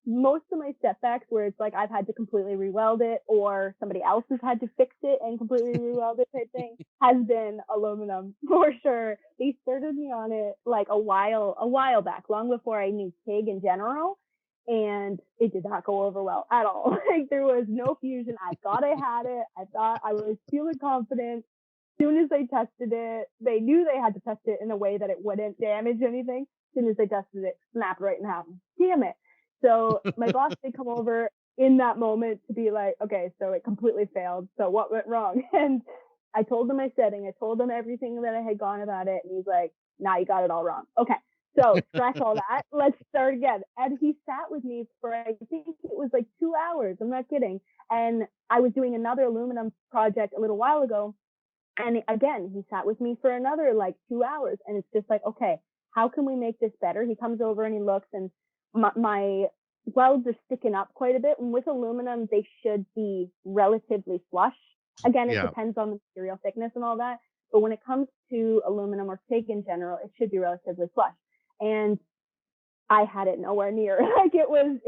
most of my setbacks where it's like I've had to completely re-weld it or somebody else has had to fix it and completely re-weld it type thing has been aluminum for sure. They started me on it like a while back, long before I knew TIG in general. And it did not go over well at all. Like there was no fusion. I thought I had it. I thought I was feeling confident. As soon as they tested it, they knew they had to test it in a way that it wouldn't damage anything. As soon as they tested it, snapped right in half. Damn it. So my boss did come over in that moment to be like, okay, so it completely failed. So what went wrong? And I told him my setting. I told him everything that I had gone about it. And he's like, nah, you got it all wrong. Okay. So scratch all that. Let's start again. And he sat with me for, I think it was like 2 hours. I'm not kidding. And I was doing another aluminum project a little while ago. And again, he sat with me for another like 2 hours. And it's just like, okay, how can we make this better? He comes over and he looks, and my welds are sticking up quite a bit. And with aluminum, they should be relatively flush. Again, it Yeah. depends on the material thickness and all that. But when it comes to aluminum or TIG in general, it should be relatively flush. And I had it nowhere near. Like it was,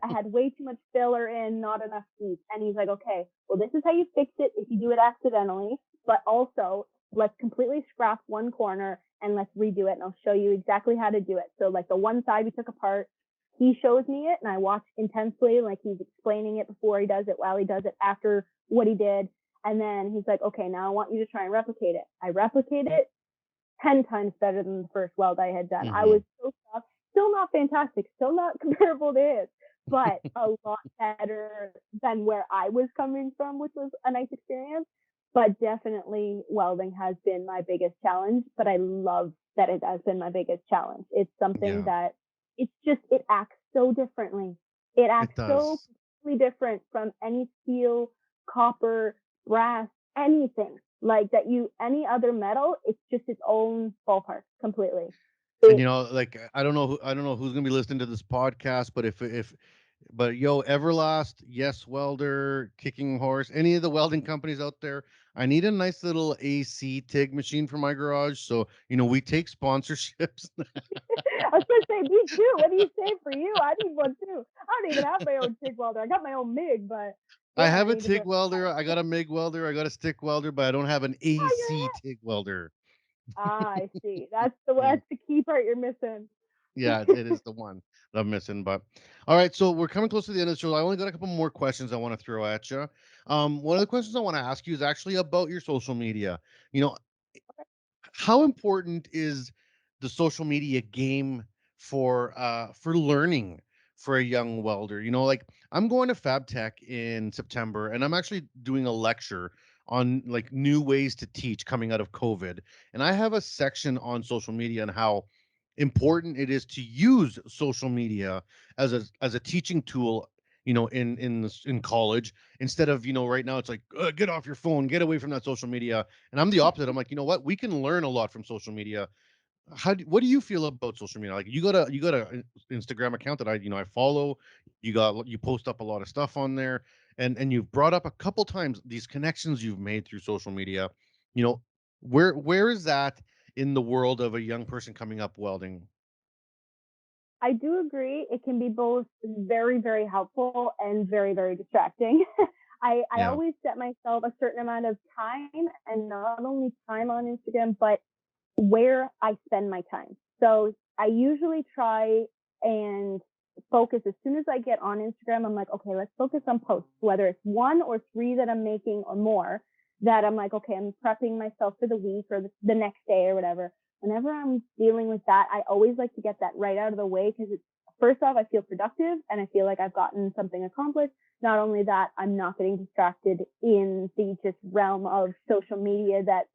I had way too much filler in, not enough heat. And he's like, okay, well, this is how you fix it if you do it accidentally, but also let's completely scrap one corner and let's redo it. And I'll show you exactly how to do it. So like the one side we took apart, he shows me it and I watch intensely, like he's explaining it before he does it, while he does it, after what he did. And then he's like, okay, now I want you to try and replicate it. I replicate it 10 times better than the first weld I had done. I was so shocked. Still not fantastic, still not comparable to his, but a lot better than where I was coming from, which was a nice experience. But definitely welding has been my biggest challenge, but I love that it has been my biggest challenge. It's something Yeah, that it acts so differently. It it acts so does. completely different from any steel, copper, brass, anything like that. Any other metal, it's just its own ballpark completely. And It, like I don't know who's gonna be listening to this podcast, but but yo, Everlast, Yes Welder, Kicking Horse, any of the welding companies out there, I need a nice little AC TIG machine for my garage. So we take sponsorships. I was gonna say, me too. What do you say for you? I need one too. I don't even have my own TIG welder. I got my own MIG, but I damn, I have a need to TIG get welder, I got a MIG welder, I got a stick welder, but I don't have an AC oh, TIG welder. I see. Yeah. That's the key part you're missing. Yeah, it is the one that I'm missing. But all right, so we're coming close to the end of the show. I only got a couple more questions I want to throw at you. One of the questions I want to ask you is actually about your social media. You know, how important is the social media game for learning for a young welder? Like I'm going to Fab Tech in September, and I'm actually doing a lecture on like new ways to teach coming out of COVID. And I have a section on social media and how important it is to use social media as a teaching tool, in college, instead of, right now it's like, get off your phone, get away from that social media. And I'm the opposite. I'm like, you know what? We can learn a lot from social media. What do you feel about social media? Like you got a Instagram account that I follow. You post up a lot of stuff on there, and you've brought up a couple times these connections you've made through social media. You know, where is that in the world of a young person coming up welding? I do agree. It can be both very, very helpful and very, very distracting. I Yeah. always set myself a certain amount of time, and not only time on Instagram, but where I spend my time. So I usually try and focus as soon as I get on Instagram. I'm like, okay, let's focus on posts, whether it's 1 or 3 that I'm making or more, that I'm like, okay, I'm prepping myself for the week or the next day or whatever. Whenever I'm dealing with that, I always like to get that right out of the way because it's first off, I feel productive and I feel like I've gotten something accomplished. Not only that, I'm not getting distracted in the just realm of social media that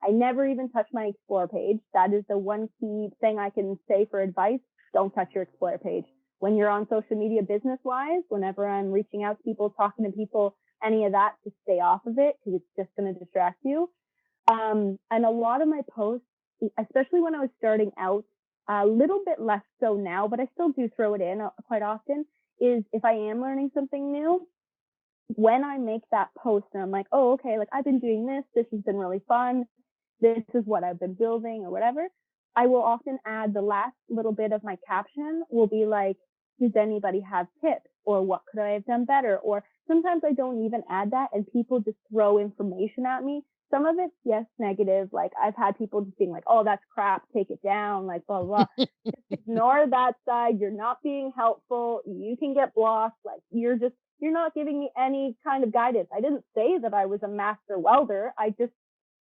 I never even touch my Explore page. That is the one key thing I can say for advice. Don't touch your Explore page. When you're on social media business-wise, whenever I'm reaching out to people, talking to people, any of that, just stay off of it because it's just going to distract you. And a lot of my posts, especially when I was starting out, a little bit less so now, but I still do throw it in quite often, is if I am learning something new, when I make that post and I'm like, oh, okay, like I've been doing this. This has been really fun. This is what I've been building or whatever. I will often add the last little bit of my caption will be like, does anybody have tips or what could I have done better? Or sometimes I don't even add that and people just throw information at me. Some of it's, yes, negative. Like I've had people just being like, oh, that's crap. Take it down. Like, blah, blah, blah. Just ignore that side. You're not being helpful. You can get blocked. Like you're not giving me any kind of guidance. I didn't say that I was a master welder. I just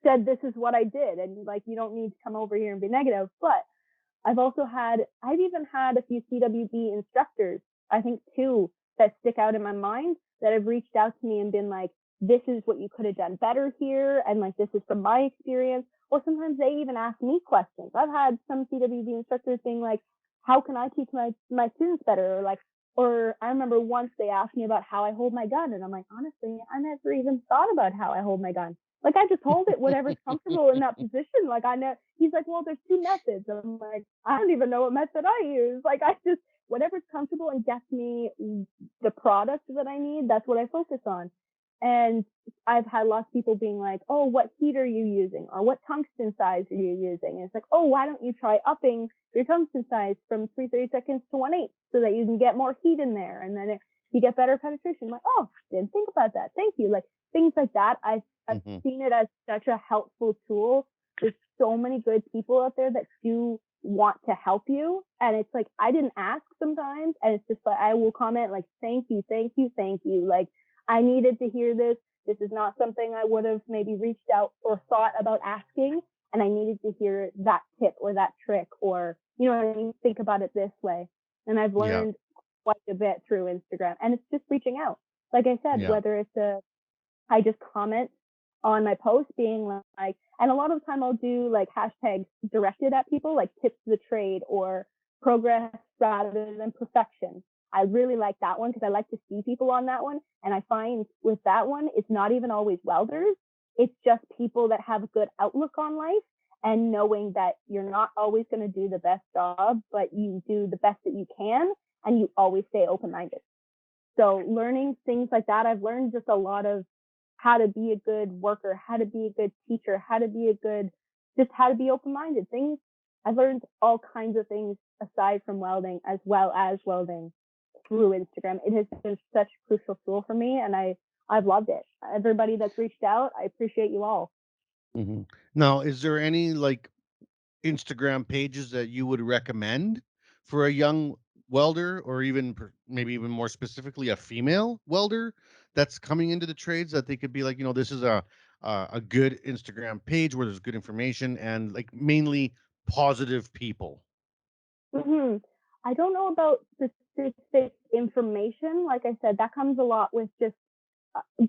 said, this is what I did. And like, you don't need to come over here and be negative. But I've even had a few CWB instructors, I think 2 that stick out in my mind that have reached out to me and been like, this is what you could have done better here. And like, this is from my experience. Or sometimes they even ask me questions. I've had some CWB instructors being like, how can I teach my students better? Or I remember once they asked me about how I hold my gun. And I'm like, honestly, I never even thought about how I hold my gun. Like I just hold it whatever's comfortable in that position. Like I know, he's like, well, there's 2 methods. I'm like, I don't even know what method I use. Like I just, whatever's comfortable and gets me the product that I need, that's what I focus on. And I've had lots of people being like, oh, what heat are you using? Or what tungsten size are you using? And it's like, oh, why don't you try upping your tungsten size from 3/32 to 1/8 so that you can get more heat in there. And then you get better penetration. I'm like, oh, didn't think about that. Thank you. Like things like that. I've seen it as such a helpful tool. There's so many good people out there that do want to help you. And it's like, I didn't ask sometimes. And it's just like, I will comment like, thank you, thank you, thank you. Like, I needed to hear this. This is not something I would have maybe reached out or thought about asking. And I needed to hear that tip or that trick or, you know what I mean? Think about it this way. And I've learned quite a bit through Instagram. And it's just reaching out. Like I said, whether it's I just comment on my post being like, and a lot of the time I'll do like hashtags directed at people, like tips to the trade or progress rather than perfection. I really like that one because I like to see people on that one. And I find with that one, it's not even always welders. It's just people that have a good outlook on life and knowing that you're not always going to do the best job, but you do the best that you can and you always stay open-minded. So learning things like that, I've learned just a lot of how to be a good worker, how to be a good teacher, how to be open-minded. Things, I've learned all kinds of things aside from welding as well as welding through Instagram. It has been such a crucial tool for me and I've loved it. Everybody that's reached out, I appreciate you all. Now, is there any like Instagram pages that you would recommend for a young welder or even maybe even more specifically a female welder that's coming into the trades that they could be like, this is a good Instagram page where there's good information and like mainly positive people? I don't know about specific information. Like I said, that comes a lot with just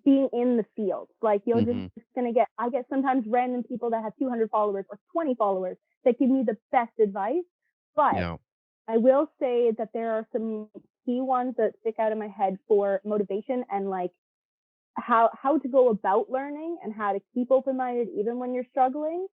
being in the field. Like you're just going to I get sometimes random people that have 200 followers or 20 followers that give me the best advice. But I will say that there are some key ones that stick out in my head for motivation and like how to go about learning and how to keep open-minded even when you're struggling.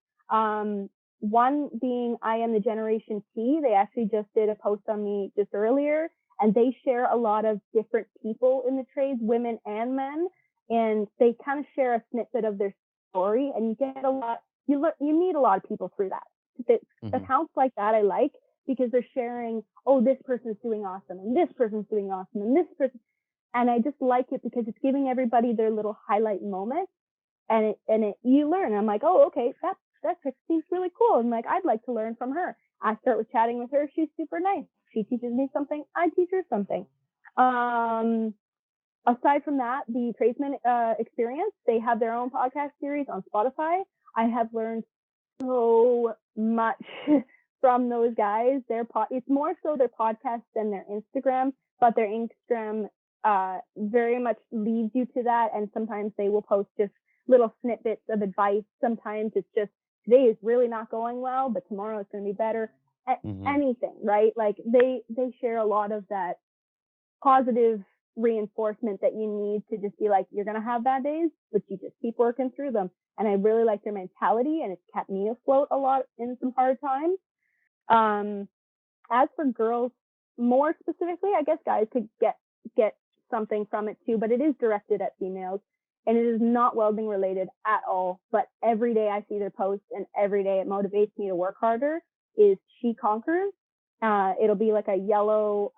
One being I Am the Generation T. They actually just did a post on me just earlier, and they share a lot of different people in the trades, women and men, and they kind of share a snippet of their story, and you get you meet a lot of people through that. Accounts like that I like because they're sharing, oh, this person's doing awesome, and this person's doing awesome, and this person, and I just like it because it's giving everybody their little highlight moment, and you learn. I'm like, oh, okay, that chick seems really cool. And like, I'd like to learn from her. I start with chatting with her. She's super nice. She teaches me something. I teach her something. Aside from that, the Tradesman Experience, they have their own podcast series on Spotify. I have learned so much from those guys. It's more so their podcast than their Instagram, but their Instagram very much leads you to that. And sometimes they will post just little snippets of advice. Sometimes it's just, today is really not going well, but tomorrow it's going to be better. Anything, right? Like they share a lot of that positive reinforcement that you need to just be like, you're going to have bad days, but you just keep working through them. And I really like their mentality, and it's kept me afloat a lot in some hard times. As for girls, more specifically, I guess guys could get something from it too, but it is directed at females, and it is not welding related at all. But every day I see their posts, and every day it motivates me to work harder. Is She Conquers. It'll be like a yellow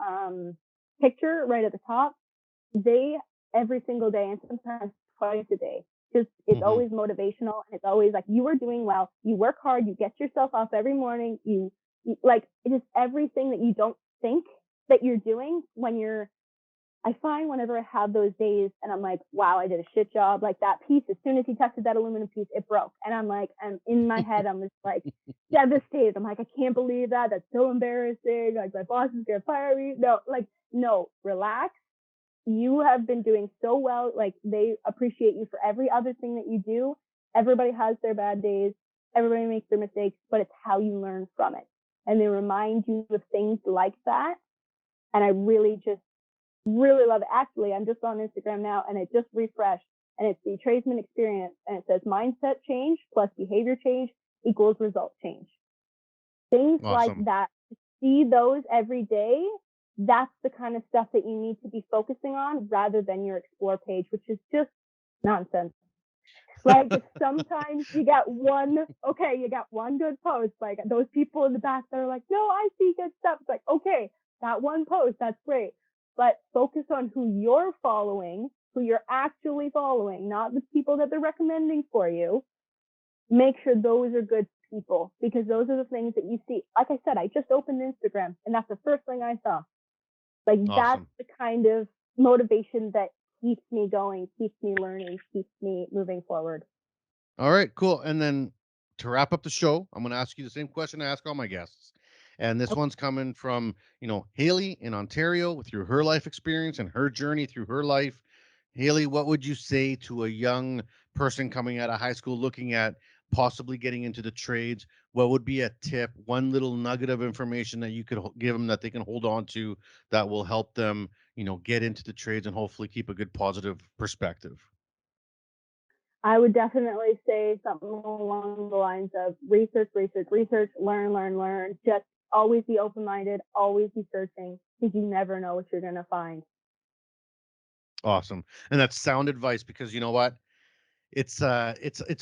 picture right at the top. They, every single day, and sometimes twice a day, just it's always motivational, and it's always like, you are doing well, you work hard, you get yourself up every morning, you like, it is everything that you don't think that you're doing when you're, I find whenever I have those days and I'm like, wow, I did a shit job, like that piece, as soon as he tested that aluminum piece, it broke. And I'm like, I'm in my head, I'm just like devastated. I'm like, I can't believe that. That's so embarrassing. Like, my boss is going to fire me. No, relax. You have been doing so well. Like, they appreciate you for every other thing that you do. Everybody has their bad days. Everybody makes their mistakes, but it's how you learn from it. And they remind you of things like that. And I really love it. Actually, I'm just on Instagram now, and it just refreshed, and it's the tradesman experience, and it says mindset change plus behavior change equals result change. Things like that. See those every day. That's the kind of stuff that you need to be focusing on, rather than your explore page, which is just nonsense. Like, sometimes you got one good post, like those people in the back that are like, no, I see good stuff. It's like, okay, that one post, that's great. But focus on who you're following, who you're actually following, not the people that they're recommending for you. Make sure those are good people, because those are the things that you see. Like I said, I just opened Instagram, and that's the first thing I saw. Like, that's the kind of motivation that keeps me going, keeps me learning, keeps me moving forward. All right, cool. And then to wrap up the show, I'm going to ask you the same question I ask all my guests. And this one's coming from, Haley in Ontario, through her life experience and her journey through her life. Haley, what would you say to a young person coming out of high school looking at possibly getting into the trades? What would be a tip, one little nugget of information that you could give them that they can hold on to that will help them, get into the trades and hopefully keep a good positive perspective? I would definitely say something along the lines of research, learn. Just always be open-minded, always be searching, because you never know what you're going to find. Awesome. And that's sound advice, because you know what? It's a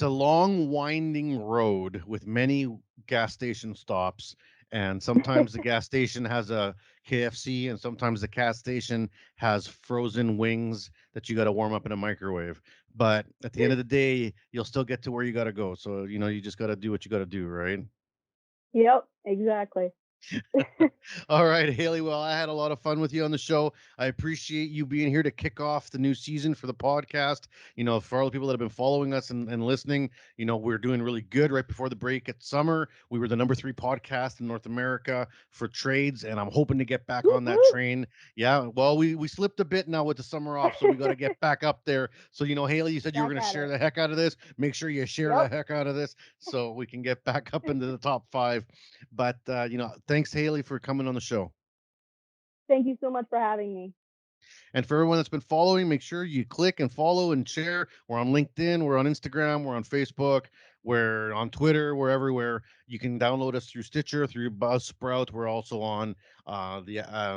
long winding road with many gas station stops, and sometimes the gas station has a KFC, and sometimes the gas station has frozen wings that you got to warm up in a microwave. But at the end of the day, you'll still get to where you got to go. So, you just got to do what you got to do, right? Yep, exactly. All right, Haley. Well, I had a lot of fun with you on the show. I appreciate you being here to kick off the new season for the podcast. For all the people that have been following us and listening, we're doing really good right before the break at summer. We were the number 3 podcast in North America for trades, and I'm hoping to get back on that train. Yeah, well, we slipped a bit now with the summer off, so we got to get back up there. So, Haley, you said you were going to share the heck out of this. Make sure you share the heck out of this so we can get back up into the top 5. But, thanks, Haley, for coming on the show. Thank you so much for having me. And for everyone that's been following, make sure you click and follow and share. We're on LinkedIn, we're on Instagram, we're on Facebook, we're on Twitter, we're everywhere. You can download us through Stitcher, through Buzzsprout. We're also on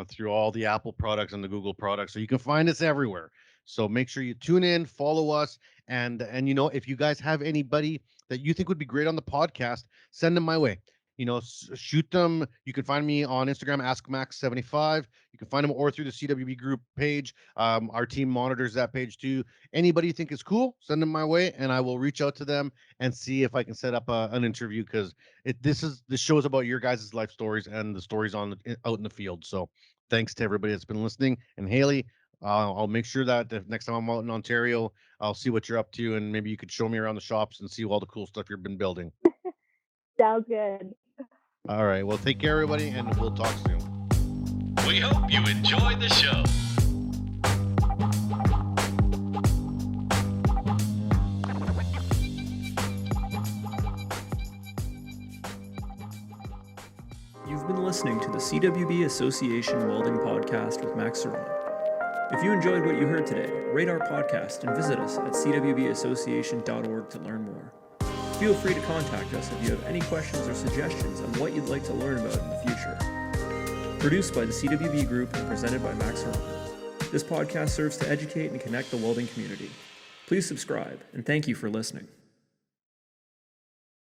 through all the Apple products and the Google products. So you can find us everywhere. So make sure you tune in, follow us, and if you guys have anybody that you think would be great on the podcast, send them my way. Shoot them. You can find me on Instagram, AskMax75. You can find them or through the CWB group page. Our team monitors that page too. Anybody you think is cool, send them my way, and I will reach out to them and see if I can set up an interview, because this show is about your guys' life stories and the stories out in the field. So thanks to everybody that's been listening. And Haley, I'll make sure that if next time I'm out in Ontario, I'll see what you're up to, and maybe you could show me around the shops and see all the cool stuff you've been building. Sounds good. All right. Well, take care, everybody, and we'll talk soon. We hope you enjoy the show. You've been listening to the CWB Association Welding Podcast with Max Ceron. If you enjoyed what you heard today, rate our podcast and visit us at cwbassociation.org to learn more. Feel free to contact us if you have any questions or suggestions on what you'd like to learn about in the future. Produced by the CWB Group and presented by Max Ceron. This podcast serves to educate and connect the welding community. Please subscribe, and thank you for listening.